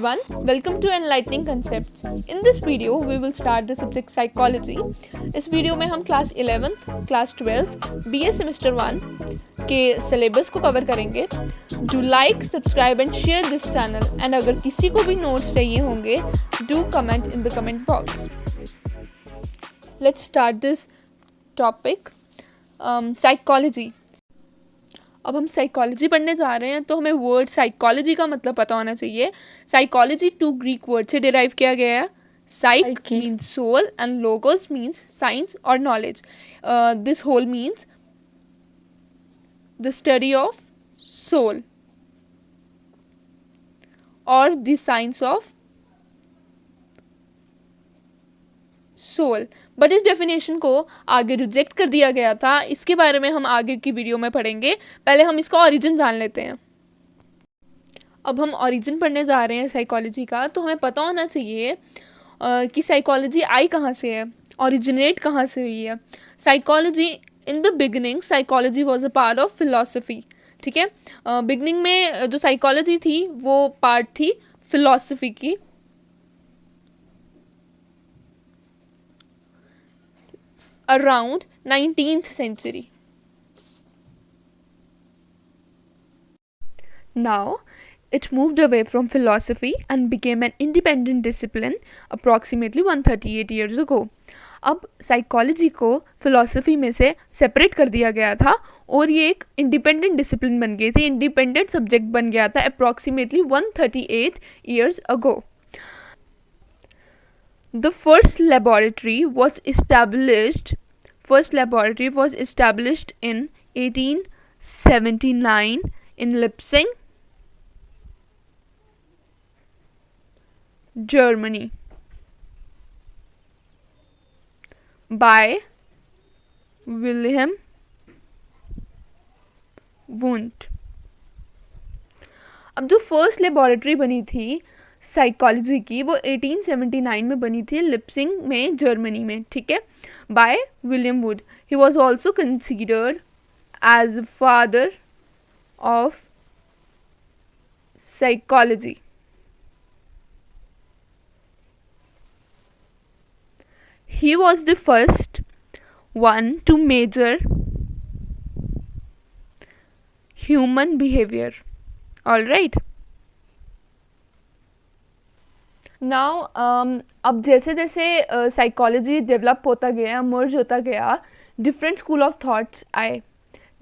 everyone, welcome to Enlightening Concepts. In this video, we will start the subject psychology. इस video में हम class 11th, class 12th, BA semester 1 के syllabus को cover करेंगे. Do like, subscribe and share this channel and अगर किसी को भी नोट्स चाहिए होंगे, do comment in the comment box. Let's start this topic. Psychology. अब हम साइकोलॉजी पढ़ने जा रहे हैं तो हमें वर्ड साइकोलॉजी का मतलब पता होना चाहिए. साइकोलॉजी 2 ग्रीक वर्ड से डिराइव किया गया है. Psych means soul and logos means science और knowledge. This whole means the study of soul और the science of soul. But इस डेफिनेशन को आगे रिजेक्ट कर दिया गया था. इसके बारे में हम आगे की वीडियो में पढ़ेंगे. पहले हम इसका ओरिजिन जान लेते हैं. अब हम ओरिजिन पढ़ने जा रहे हैं साइकोलॉजी का, तो हमें पता होना चाहिए कि साइकोलॉजी आई कहाँ से है, ओरिजिनेट कहाँ से हुई है. Psychology in the beginning psychology was a part of philosophy. ठीक है, बिगनिंग में जो साइकोलॉजी थी वो पार्ट थी फिलॉसफी की. Around 19th century. Now, it moved away from philosophy and became an independent discipline approximately 138 years ago. अब psychology को फिलॉसफी में से सेपरेट कर दिया गया था और ये एक इंडिपेंडेंट डिसिप्लिन बन गई थी, इंडिपेंडेंट सब्जेक्ट बन गया था approximately 138 years ago. The first laboratory was established in 1879 in Leipzig, Germany by Wilhelm Wundt. अब जो फर्स्ट लेबोरेटरी बनी थी साइकोलॉजी की वो 1879 में बनी थी लिप्सिंग में, जर्मनी में. ठीक है, by William Wundt. He was also considered as father of psychology. He was the first one to measure human behavior. All right. Now अब जैसे जैसे साइकोलॉजी डेवलप होता गया, मर्ज होता गया, डिफरेंट स्कूल ऑफ थॉट्स आए,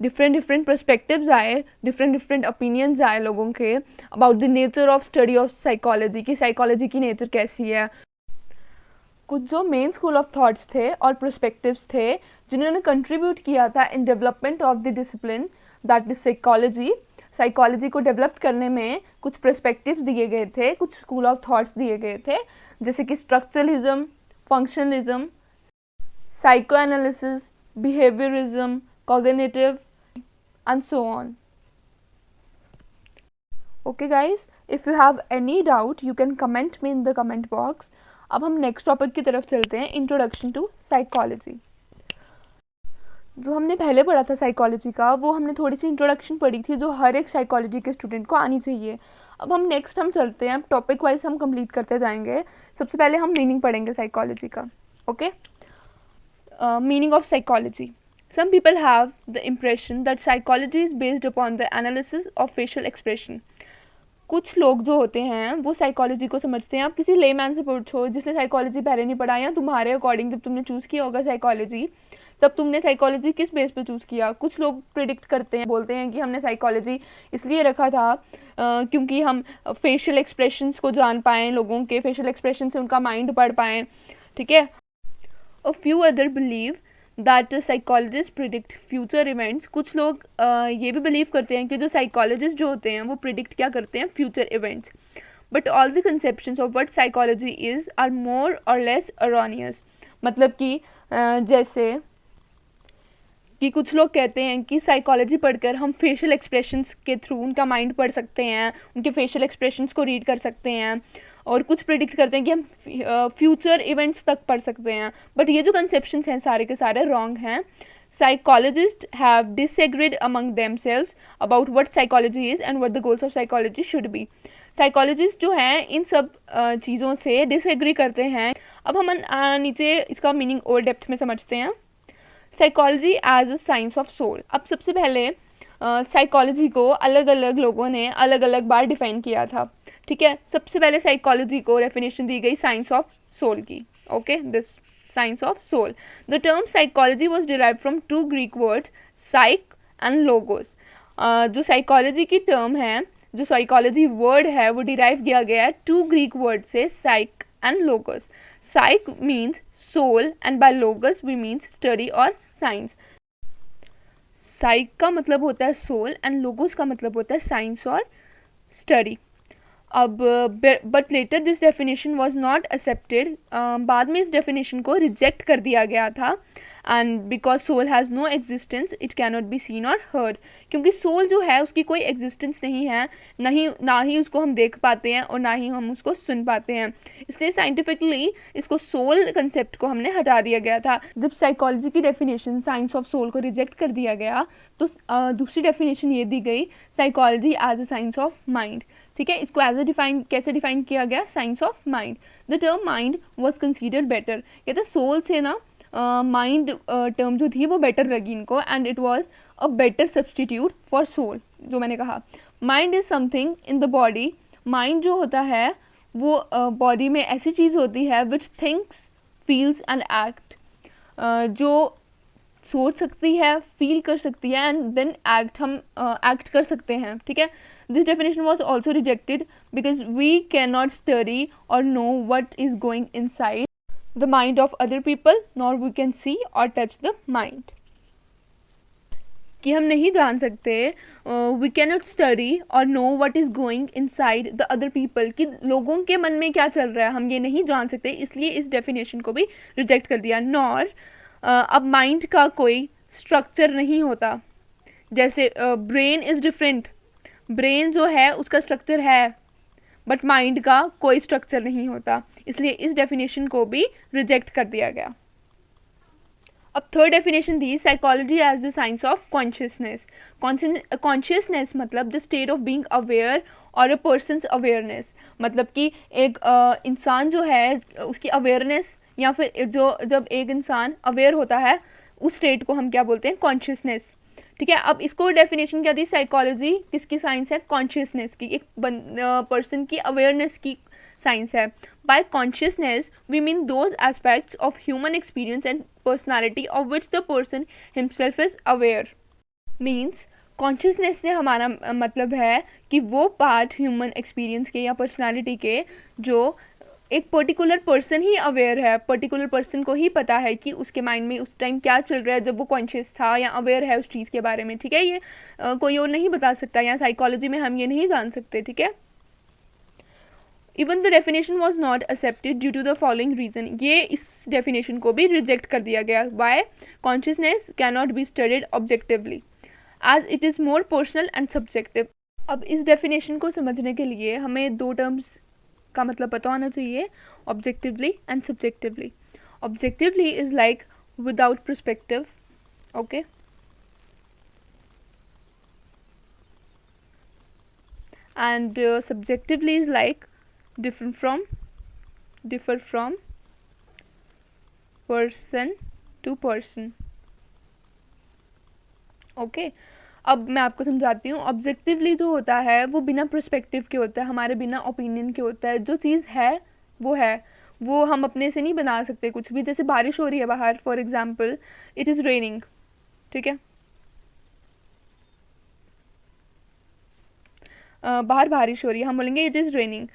डिफरेंट पर्सपेक्टिव्स आए, different opinions आए लोगों के about the nature of study of psychology, कि साइकोलॉजी की नेचर कैसी है. कुछ जो मेन स्कूल ऑफ थॉट्स थे और पर्सपेक्टिव्स थे जिन्होंने कंट्रीब्यूट किया था in development of the discipline that is psychology. Psychology को डेवलप करने में कुछ पर्सपेक्टिव्स दिए गए थे, कुछ स्कूल ऑफ थॉट्स दिए गए थे, जैसे कि structuralism, functionalism, psycho analysis, behaviourism, cognitive and so on. Okay guys, if you have any doubt you can comment me in the comment box. अब हम नेक्स्ट टॉपिक की तरफ चलते हैं, इंट्रोडक्शन टू साइकोलॉजी. जो हमने पहले पढ़ा था साइकोलॉजी का, वो हमने थोड़ी सी इंट्रोडक्शन पढ़ी थी जो हर एक साइकोलॉजी के स्टूडेंट को आनी चाहिए. अब हम नेक्स्ट चलते हैं, टॉपिक वाइज हम कंप्लीट करते जाएंगे. सबसे पहले हम मीनिंग पढ़ेंगे साइकोलॉजी का. Okay, meaning of psychology. Some people have the impression that psychology is based upon the analysis of facial expression. कुछ लोग जो होते हैं वो साइकोलॉजी को समझते हैं, आप किसी लेमैन से पूछो जिसने साइकोलॉजी पहले नहीं पढ़ा, या तुम्हारे अकॉर्डिंग जब तुमने चूज़ किया होगा साइकोलॉजी, तब तुमने साइकोलॉजी किस बेस पे चूज़ किया. कुछ लोग प्रिडिक्ट करते हैं, बोलते हैं कि हमने साइकोलॉजी इसलिए रखा था क्योंकि हम फेशियल एक्सप्रेशंस को जान पाएँ, लोगों के फेशियल एक्सप्रेशन से उनका माइंड पढ़ पाएँ. ठीक है. A few other believe that psychologist predict future events. कुछ लोग ये भी बिलीव करते हैं कि जो साइकोलॉजिस्ट जो होते हैं वो प्रिडिक्ट क्या करते हैं, future events. But all the conceptions of what psychology is are more or less अरोनियस. मतलब कि जैसे कि कुछ लोग कहते हैं कि साइकोलॉजी पढ़कर हम फेशियल एक्सप्रेशंस के थ्रू उनका माइंड पढ़ सकते हैं, उनके फेशियल एक्सप्रेशंस को रीड कर सकते हैं, और कुछ प्रिडिक्ट करते हैं कि हम फ्यूचर इवेंट्स तक पढ़ सकते हैं. बट ये जो कंसेप्शंस हैं सारे के सारे रॉन्ग हैं. Psychologists have disagreed among themselves about what psychology is and what the goals of psychology should be. Psychologist जो हैं इन सब चीज़ों से डिसएग्री करते हैं। अब हम नीचे इसका मीनिंग और डेप्थ में समझते हैं। Psychology as a science of soul. अब सबसे पहले साइकोलॉजी को अलग अलग लोगों ने अलग अलग बार डिफाइन किया था, ठीक है। सबसे पहले साइकोलॉजी को डेफिनेशन दी गई साइंस ऑफ सोल की, okay, this science of soul. The term psychology was derive from two Greek words psyche and logos. जो साइकोलॉजी की टर्म है, जो साइकोलॉजी वर्ड है, वो डिराइव किया गया है टू ग्रीक वर्ड से, psych and logos. Psych means soul and by logos we means study और साइंस। साइक का मतलब होता है सोल एंड लोगोस का मतलब होता है साइंस और स्टडी। अब but later this definition was not accepted. बाद में इस डेफिनेशन को रिजेक्ट कर दिया गया था। And because soul has no existence it cannot be seen or heard. क्योंकि सोल जो है उसकी कोई एग्जिस्टेंस नहीं है, ना ही उसको हम देख पाते हैं और ना ही हम उसको सुन पाते हैं, इसलिए साइंटिफिकली इसको सोल कंसेप्ट को हमने हटा दिया गया था। जब साइकोलॉजी की डेफिनेशन साइंस ऑफ सोल को रिजेक्ट कर दिया गया तो दूसरी डेफिनेशन ये दी गई psychology as a science of mind, ठीक है। इसको एज ए कैसे डिफाइन किया गया, science of mind. The term mind was considered better. कहते सोल से ना माइंड टर्म जो थी वो बेटर लगी इनको, and it was a better substitute for soul. जो मैंने कहा mind is something in the body. Mind जो होता है वो बॉडी में ऐसी चीज़ होती है विच थिंक्स फील्स एंड एक्ट, जो सोच सकती है, फील कर सकती है एंड देन हम एक्ट कर सकते हैं, ठीक है। This definition was also rejected because we can not study और know what is going inside the mind of other people, nor we can see or touch the mind। कि हम नहीं जान सकते, we cannot study or know what is going inside the other people, कि लोगों के मन में क्या चल रहा है हम ये नहीं जान सकते, इसलिए इस डेफिनेशन को भी रिजेक्ट कर दिया। नॉर अब माइंड का कोई स्ट्रक्चर नहीं होता, जैसे ब्रेन इज़ डिफरेंट, ब्रेन जो है उसका स्ट्रक्चर है बट माइंड का कोई स्ट्रक्चर नहीं होता, इसलिए इस डेफिनेशन को भी रिजेक्ट कर दिया गया। अब third definition the psychology as the science of consciousness. Consciousness मतलब the state of being aware और अ पर्सनस अवेयरनेस, मतलब कि एक इंसान जो है उसकी अवेयरनेस, या फिर जो जब एक इंसान अवेयर होता है उस स्टेट को हम क्या बोलते हैं, कॉन्शियसनेस, ठीक है। अब इसको डेफिनेशन क्या दी, साइकोलॉजी किसकी साइंस है, कॉन्शियसनेस की, एक पर्सन की अवेयरनेस की साइंस है। By consciousness we mean those aspects of human experience and personality of which the person himself is aware. Means consciousness से हमारा मतलब है कि वो पार्ट ह्यूमन एक्सपीरियंस के या पर्सनालिटी के जो एक पर्टिकुलर पर्सन ही अवेयर है, पर्टिकुलर पर्सन को ही पता है कि उसके माइंड में उस टाइम क्या चल रहा है जब वो कॉन्शियस था या अवेयर है उस चीज़ के बारे में, ठीक है। ये कोई और नहीं बता सकता, या साइकोलॉजी में हम ये नहीं जान सकते, ठीक है। Even the definition was not accepted due to the following reason. ये इस डेफिनेशन को भी रिजेक्ट कर दिया गया। Why? Consciousness can not be studied objectively as it is more personal and subjective. अब इस डेफिनेशन को समझने के लिए हमें दो टर्म्स का मतलब पता होना चाहिए, objectively and subjectively. Objectively is like without perspective, okay, and subjectively is like differ from person to person, okay। अब मैं आपको समझाती हूँ। ऑब्जेक्टिवली जो होता है वो बिना पर्सपेक्टिव के होता है, हमारे बिना ओपिनियन के होता है। जो चीज़ है, वो हम अपने से नहीं बना सकते कुछ भी। जैसे बारिश हो रही है बाहर, for example it is raining, ठीक है, बाहर बारिश हो रही है, हम बोलेंगे इट इज़ रेनिंग,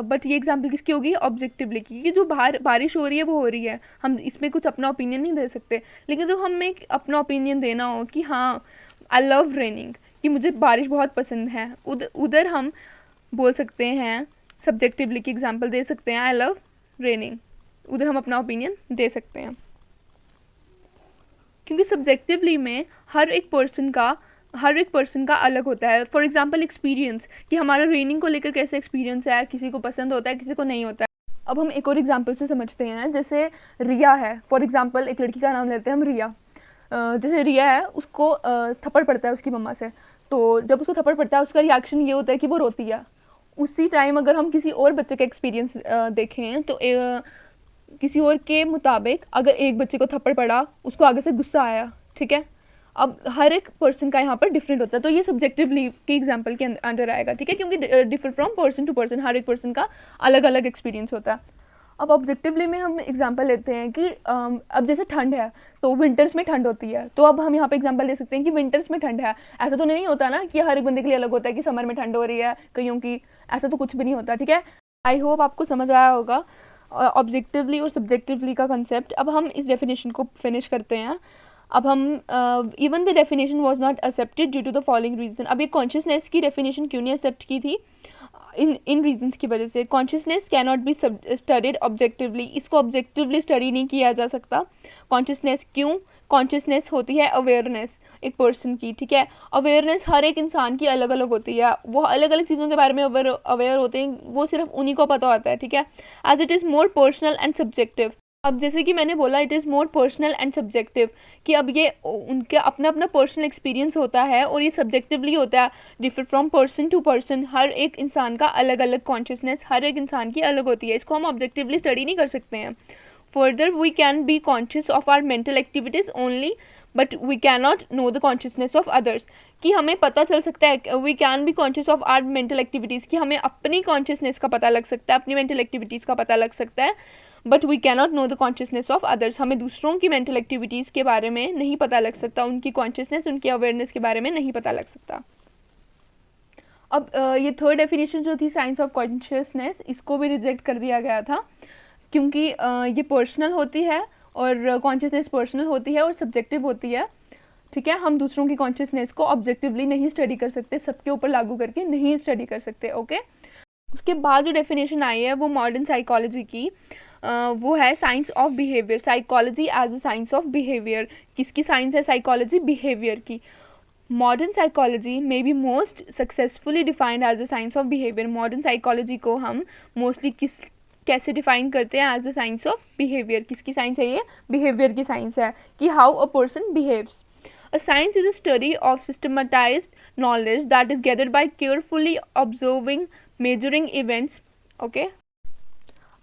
बट ये एग्जांपल किसकी होगी, ऑब्जेक्टिवली की, कि जो बाहर बारिश हो रही है वो हो रही है, हम इसमें कुछ अपना ओपिनियन नहीं दे सकते। लेकिन जब हमें अपना ओपिनियन देना हो कि हाँ आई लव रेनिंग, कि मुझे बारिश बहुत पसंद है, उधर हम बोल सकते हैं, सब्जेक्टिवली की एग्जांपल दे सकते हैं, आई लव रेनिंग, उधर हम अपना ओपिनियन दे सकते हैं। क्योंकि सब्जेक्टिवली में हर एक पर्सन का अलग होता है। फॉर एग्जांपल एक्सपीरियंस, कि हमारा रेनिंग को लेकर कैसे एक्सपीरियंस है, किसी को पसंद होता है, किसी को नहीं होता है। अब हम एक और एग्जांपल से समझते हैं। जैसे रिया है, फॉर एग्जांपल एक लड़की का नाम लेते हैं हम रिया। जैसे रिया है, उसको थप्पड़ पड़ता है उसकी मम्मा से, तो जब उसको थप्पड़ पड़ता है उसका रिएक्शन ये होता है कि वो रोती है। उसी टाइम अगर हम किसी और बच्चे का एक्सपीरियंस देखें तो किसी और के मुताबिक अगर एक बच्चे को थप्पड़ पड़ा, उसको आगे से गुस्सा आया, ठीक है। अब हर एक पर्सन का यहाँ पर डिफरेंट होता है, तो ये सब्जेक्टिवली के एग्जाम्पल के अंडर आएगा, ठीक है, क्योंकि differ from person to person, हर एक पर्सन का अलग अलग एक्सपीरियंस होता है। अब ऑब्जेक्टिवली में हम एग्जांपल लेते हैं कि अब जैसे ठंड है तो विंटर्स में ठंड होती है, तो अब हम यहाँ पे एग्जांपल ले सकते हैं कि विंटर्स में ठंड है। ऐसा तो नहीं होता ना कि हर एक बंदे के लिए अलग होता है कि समर में ठंड हो रही है कईयों की, ऐसा तो कुछ भी नहीं होता, ठीक है। आई होप आपको समझ आया होगा ऑब्जेक्टिवली और सब्जेक्टिवली का कंसेप्ट। अब हम इस डेफिनेशन को फिनिश करते हैं। अब हम even the definition was not accepted due to the following reason. अब ये कॉन्शियसनेस की डेफिनेशन क्यों नहीं एक्सेप्ट की थी? इन रीजंस की वजह से। Consciousness can not be studied objectively, इसको ऑब्जेक्टिवली स्टडी नहीं किया जा सकता। कॉन्शियसनेस क्यों? कॉन्शियसनेस होती है अवेयरनेस एक पर्सन की, ठीक है। अवेयरनेस हर एक इंसान की अलग अलग होती है, वो अलग अलग चीज़ों के बारे में अवेयर होते हैं, वो सिर्फ उन्हीं को पता होता है, ठीक है। As it is more personal and subjective. अब जैसे कि मैंने बोला it is more personal and subjective, कि अब ये उनके अपना अपना पर्सनल एक्सपीरियंस होता है और ये सब्जेक्टिवली होता है, differ from person to person. हर एक इंसान का अलग अलग कॉन्शियसनेस हर एक इंसान की अलग होती है, इसको हम ऑब्जेक्टिवली स्टडी नहीं कर सकते हैं। Further we can be conscious of our mental activities only but we can not know the consciousness of others, कि हमें पता चल सकता है, we can be conscious of our mental activities, कि हमें अपनी कॉन्शियसनेस का पता लग सकता है, अपनी मेंटल एक्टिविटीज़ का पता लग सकता है, but we can not know the consciousness of others. हमें दूसरों की मेंटल एक्टिविटीज़ के बारे में नहीं पता लग सकता, उनकी कॉन्शियसनेस उनकी अवेयरनेस के बारे में नहीं पता लग सकता। अब ये थर्ड डेफिनेशन जो थी साइंस ऑफ कॉन्शियसनेस, इसको भी रिजेक्ट कर दिया गया था, क्योंकि ये पर्सनल होती है और कॉन्शियसनेस पर्सनल होती है और सब्जेक्टिव होती है, ठीक है। हम दूसरों की कॉन्शियसनेस को ऑब्जेक्टिवली नहीं स्टडी कर सकते, सबके ऊपर लागू करके नहीं स्टडी कर सकते, ओके। उसके बाद जो डेफिनेशन आई है वो मॉडर्न साइकोलॉजी की, वो है science of behaviour, psychology as a science of behaviour. किसकी साइंस है? साइकोलॉजी बिहेवियर की। Modern psychology may be most successfully defined as a science of behaviour. Modern psychology को हम मोस्टली कैसे डिफाइन करते हैं? As the science of behaviour. किसकी science है ये? बिहेवियर की साइंस है, कि how a person behaves. A science is a study of systematized knowledge that is gathered by carefully observing, measuring events, okay?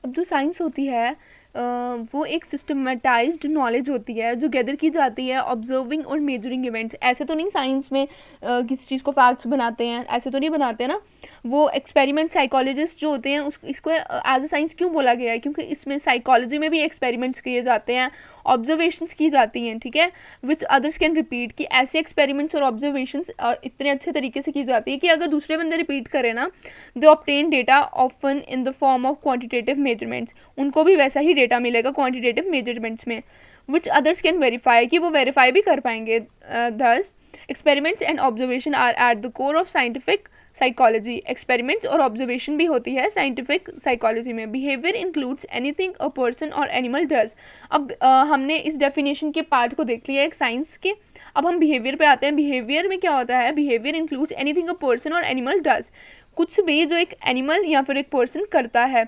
अब जो साइंस होती है वो एक सिस्टमेटाइज्ड नॉलेज होती है जो गैदर की जाती है ऑब्जर्विंग और मेजरिंग इवेंट्स। ऐसे तो नहीं साइंस में किसी चीज़ को फैक्ट्स बनाते हैं, ऐसे तो नहीं बनाते ना। वो एक्सपेरिमेंट साइकोलॉजिस्ट जो होते हैं इसको एज अ साइंस क्यों बोला गया है? क्योंकि इसमें साइकोलॉजी में भी एक्सपेरिमेंट्स किए जाते हैं, ऑब्जर्वेशंस की जाती हैं, ठीक है, विच अदर्स कैन रिपीट। कि ऐसे एक्सपेरिमेंट्स और ऑब्जर्वेशंस इतने अच्छे तरीके से की जाती है कि अगर दूसरे बंदे रिपीट करें ना, they obtain data often in the form of quantitative measurements, उनको भी वैसा ही डेटा मिलेगा क्वांटिटेटिव मेजरमेंट्स में, विच अदर्स कैन वेरीफाई, कि वो वेरीफाई भी कर पाएंगे। Thus experiments and observation are at the core of scientific psychology. Experiments और ऑब्जर्वेशन भी होती है साइंटिफिक साइकोलॉजी में। Behaviour includes anything a person or animal does. अब हमने इस डेफिनेशन के पार्ट को देख लिया एक साइंस के, अब हम बिहेवियर पे आते हैं। बिहेवियर में क्या होता है? Behaviour includes anything a person or animal does, कुछ भी जो एक एनिमल या फिर एक पर्सन करता है,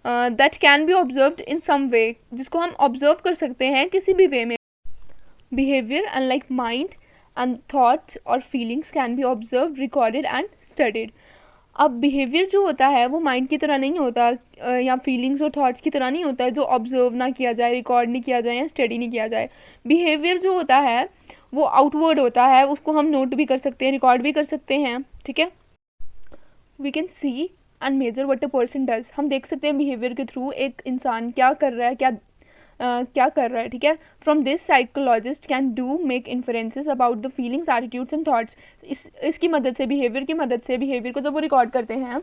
that can be observed in some way, जिसको हम ऑब्जर्व कर सकते हैं किसी भी वे में। Behaviour unlike mind and thoughts और feelings can be observed, recorded and studied. अब बिहेवियर जो होता है वो माइंड की तरह नहीं होता या फीलिंग्स और थॉट्स की तरह नहीं होता है, जो ऑब्जर्व ना किया जाए, रिकॉर्ड नहीं किया जाए या स्टडी नहीं किया जाए। बिहेवियर जो होता है वो आउटवर्ड होता है, उसको हम नोट भी कर सकते हैं, रिकॉर्ड भी कर सकते हैं, ठीक है। We can see and measure what a person does. हम देख सकते हैं बिहेवियर के थ्रू एक इंसान क्या कर रहा है, क्या कर रहा है, ठीक है। From this psychologist can do make inferences about the feelings, attitudes and thoughts. इसकी मदद से, बिहेवियर की मदद से, बिहेवियर को जब वो रिकॉर्ड करते हैं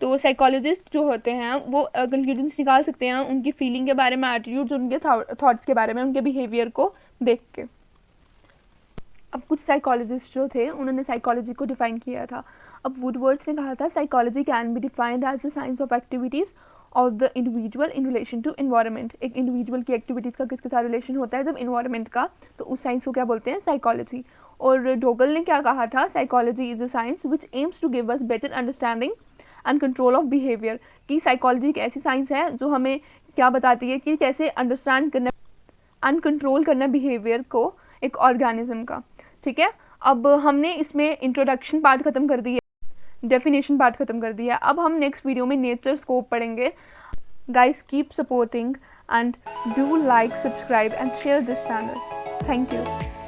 तो साइकोलॉजिस्ट जो होते हैं वो कंक्लूजन्स निकाल सकते हैं उनकी फीलिंग के बारे में, एटीट्यूड्स, उनके थॉट्स के बारे में, उनके बिहेवियर को देख के। अब कुछ साइकोलॉजिस्ट जो थे उन्होंने साइकोलॉजी को डिफाइन किया था। अब वुडवर्ड्स ने कहा था psychology can be defined as the science of activities of the individual in relation to environment. एक इंडिविजुअल की एक्टिविटीज़ का किसके साथ रिलेशन होता है? जब इन्वायरमेंट का, तो उस साइंस को क्या बोलते हैं? साइकोलॉजी। और डोगल ने क्या कहा था? Psychology is a science which aims to give us better understanding and control of behaviour. कि साइकोलॉजी एक ऐसी साइंस है जो हमें क्या बताती है कि कैसे अंडरस्टैंड करना एंड कंट्रोल करना बिहेवियर को एक ऑर्गेनिज्म का, ठीक है। अब हमने इसमें इंट्रोडक्शन पार्ट खत्म कर दी है। डेफिनेशन बात ख़त्म कर दी है। अब हम नेक्स्ट वीडियो में नेचर स्कोप पढ़ेंगे। Guys keep supporting and do like, subscribe and share this channel. Thank you.